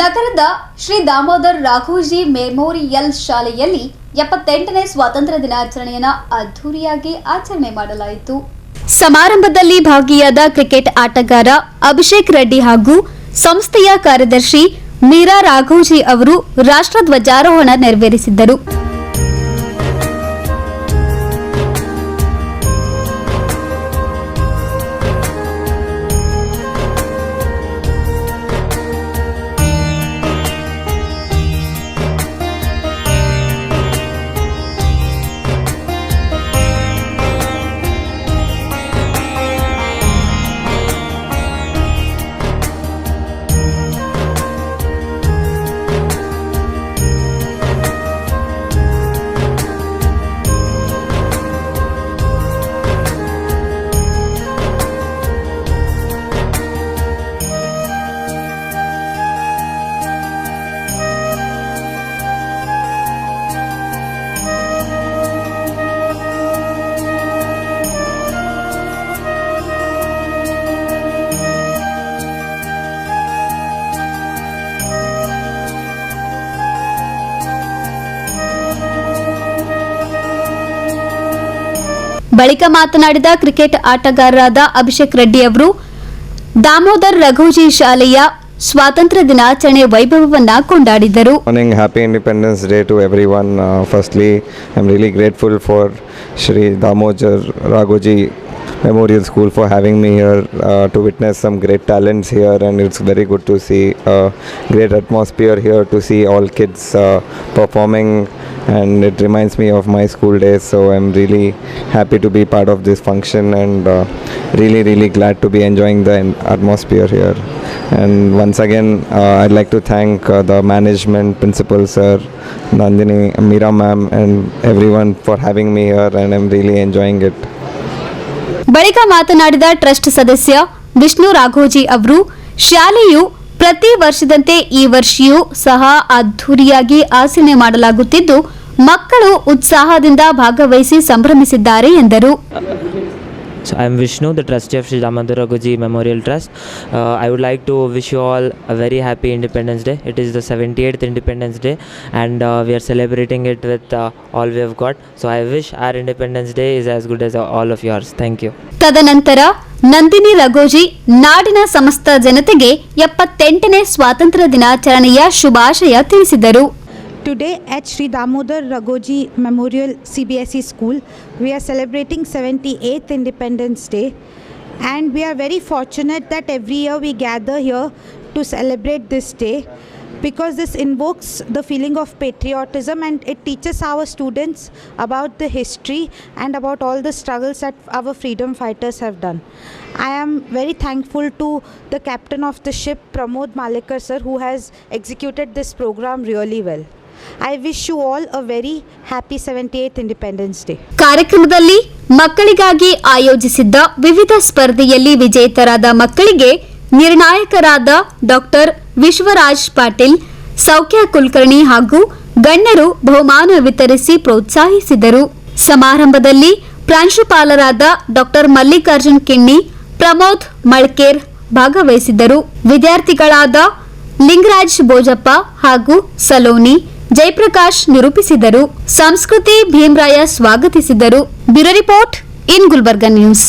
ನಗರದ ಶ್ರೀ ದಾಮೋದರ್ ರಾಘೋಜಿ ಮೆಮೋರಿಯಲ್ ಶಾಲೆಯಲ್ಲಿ 78ನೇ ಸ್ವಾತಂತ್ರ್ಯ ದಿನಾಚರಣೆಯನ್ನು ಅದ್ದೂರಿಯಾಗಿ ಆಚರಣೆ ಮಾಡಲಾಯಿತು. ಸಮಾರಂಭದಲ್ಲಿ ಭಾಗಿಯಾದ ಕ್ರಿಕೆಟ್ ಆಟಗಾರ ಅಭಿಷೇಕ್ ರೆಡ್ಡಿ ಹಾಗೂ ಸಂಸ್ಥೆಯ ಕಾರ್ಯದರ್ಶಿ ಮೀರಾ ರಾಘೋಜಿ ಅವರು ರಾಷ್ಟ್ರಧ್ವಜಾರೋಹಣ ನೆರವೇರಿಸಿದ್ದರು. ಬಳಿಕ ಮಾತನಾಡಿದ ಕ್ರಿಕೆಟ್ ಆಟಗಾರರಾದ ಅಭಿಷೇಕ್ ರೆಡ್ಡಿ ಅವರು ದಾಮೋದರ್ ರಾಘೋಜಿ ಶಾಲೆಯ ಸ್ವಾತಂತ್ರ್ಯ ದಿನಾಚರಣೆ ವೈಭವವನ್ನು ಕೊಂಡಾಡಿದರು. Happy Independence Day to everyone. Firstly, I'm really grateful for Shri Damodar Raghoji Memorial School for having me here to witness some great talents here, and it's very good to see a great atmosphere here, to see all kids performing, and it reminds me of my school days, so I'm really happy to be part of this function, and really glad to be enjoying the atmosphere here. And once again I'd like to thank the management, principal sir, Nandini, Meera ma'am, and everyone for having me here, and I'm really enjoying it. ಬಳಿಕ ಮಾತನಾಡಿದ trust ಸದಸ್ಯ ವಿಷ್ಣು ರಾಘೋಜಿ ಅವರು ಶಾಲೆಯು ಪ್ರತಿ ವರ್ಷದಂತೆ ಈ ವರ್ಷವೂ ಸಹ ಅದ್ದೂರಿಯಾಗಿ ಆಚರಣೆ ಮಾಡಲಾಗುತ್ತಿದ್ದು ಮಕ್ಕಳು ಉತ್ಸಾಹದಿಂದ ಭಾಗವಹಿಸಿ ಸಂಭ್ರಮಿಸಿದ್ದಾರೆ ಎಂದರು. So I am Vishnu, the trustee of Shri Damodar Raghoji Memorial Trust. I would like to wish you all a very happy Independence Day. It is the 78th Independence Day, and we are celebrating it with all we have got. So I wish our Independence Day is as good as all of yours. Thank you. ತದನಂತರ ನಂದಿನಿ ರಾಘೋಜಿ ನಾಡಿನ ಸಮಸ್ತ ಜನತೆಗೆ 78ನೇ ಸ್ವಾತಂತ್ರ್ಯ ದಿನಾಚರಣೆಯ ಶುಭಾಶಯ ತಿಳಿಸಿದರು. Today at Shri Damodar Raghoji Memorial CBSE School, we are celebrating 78th Independence Day, and we are very fortunate that every year we gather here to celebrate this day, because this invokes the feeling of patriotism, and it teaches our students about the history and about all the struggles that our freedom fighters have done. I am very thankful to the captain of the ship, Pramod Malekar sir, who has executed this program really well. I wish you all a very happy 78th Independence Day. ಕಾರ್ಯಕ್ರಮದಲ್ಲಿ ಮಕ್ಕಳಿಗಾಗಿ ಆಯೋಜಿಸಿದ್ದ ವಿವಿಧ ಸ್ಪರ್ಧೆಯಲ್ಲಿ ವಿಜೇತರಾದ ಮಕ್ಕಳಿಗೆ ನಿರ್ಣಾಯಕರಾದ doctor Vishwaraj Patil, ಸೌಖ್ಯ ಕುಲಕರ್ಣಿ ಹಾಗೂ ಗಣ್ಯರು ಬಹುಮಾನ ವಿತರಿಸಿ ಪ್ರೋತ್ಸಾಹಿಸಿದರು. ಸಮಾರಂಭದಲ್ಲಿ ಪ್ರಾಂಶುಪಾಲರಾದ ಡಾಕ್ಟರ್ ಮಲ್ಲಿಕಾರ್ಜುನ್ ಕಿಣ್ಣಿ, ಪ್ರಮೋದ್ ಮಳ್ಕೇರ್ ಭಾಗವಹಿಸಿದ್ದರು. ವಿದ್ಯಾರ್ಥಿಗಳಾದ ಲಿಂಗರಾಜ್ ಬೋಜಪ್ಪ ಹಾಗೂ ಸಲೋನಿ ಜಯಪ್ರಕಾಶ್ ನಿರೂಪಿಸಿದರು. ಸಂಸ್ಕೃತಿ ಭೀಮರಾಯ ಸ್ವಾಗತಿಸಿದರು. Bureau report in Gulbarga news.